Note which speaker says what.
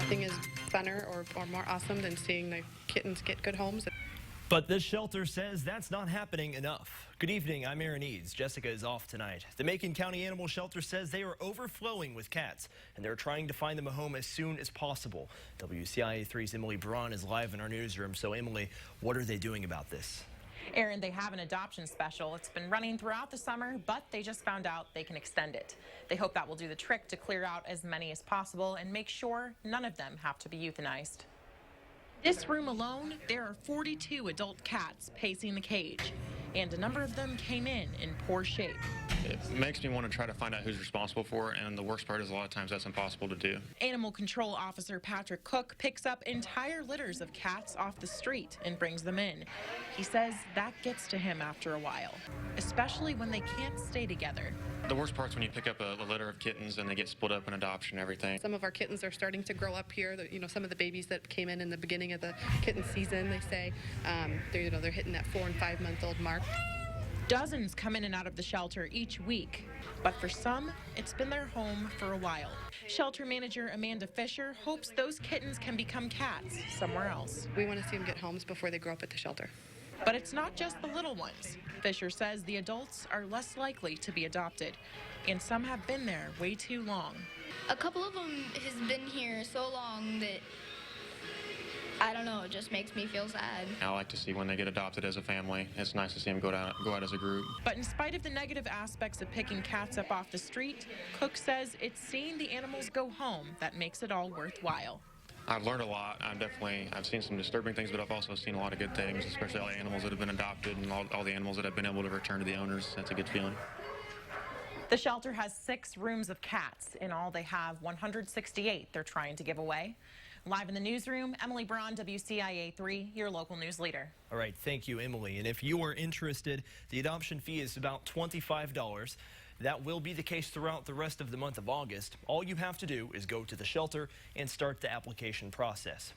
Speaker 1: Nothing is funner or more awesome than seeing the kittens get good homes.
Speaker 2: But this shelter says that's not happening enough. Good evening, I'm Aaron Eads. Jessica is off tonight. The Macon County Animal Shelter says they are overflowing with cats, and they're trying to find them a home as soon as possible. WCIA3's Emily Braun is live in our newsroom. So Emily, what are they doing about this?
Speaker 3: Aaron, they have an adoption special. It's been running throughout the summer, but they just found out they can extend it. They hope that will do the trick to clear out as many as possible and make sure none of them have to be euthanized. This room alone, there are 42 adult cats pacing the cage, and a number of them came in poor shape.
Speaker 4: It makes me want to try to find out who's responsible for it, and the worst part is a lot of times that's impossible to do.
Speaker 3: Animal Control Officer Patrick Cook picks up entire litters of cats off the street and brings them in. He says that gets to him after a while, especially when they can't stay together.
Speaker 4: The worst part's when you pick up a litter of kittens and they get split up in adoption and everything.
Speaker 1: Some of our kittens are starting to grow up here. Some of the babies that came in the beginning of the kitten season, they say, they're hitting that 4- and 5-month-old mark.
Speaker 3: Dozens come in and out of the shelter each week, but for some, it's been their home for a while. Shelter manager Amanda Fisher hopes those kittens can become cats somewhere else.
Speaker 1: We want to see them get homes before they grow up at the shelter.
Speaker 3: But it's not just the little ones. Fisher says the adults are less likely to be adopted, and some have been there way too long.
Speaker 5: A couple of them has been here so long that, I don't know, it just makes me feel sad.
Speaker 4: I like to see when they get adopted as a family. It's nice to see them go out as a group.
Speaker 3: But in spite of the negative aspects of picking cats up off the street, Cook says it's seeing the animals go home that makes it all worthwhile.
Speaker 4: I've learned a lot. I've seen some disturbing things, but I've also seen a lot of good things, especially all the animals that have been adopted and all the animals that have been able to return to the owners. That's a good feeling.
Speaker 3: The shelter has 6 rooms of cats. In all, they have 168 they're trying to give away. Live in the newsroom, Emily Braun, WCIA3, your local news leader.
Speaker 2: All right, thank you, Emily. And if you are interested, the adoption fee is about $25. That will be the case throughout the rest of the month of August. All you have to do is go to the shelter and start the application process.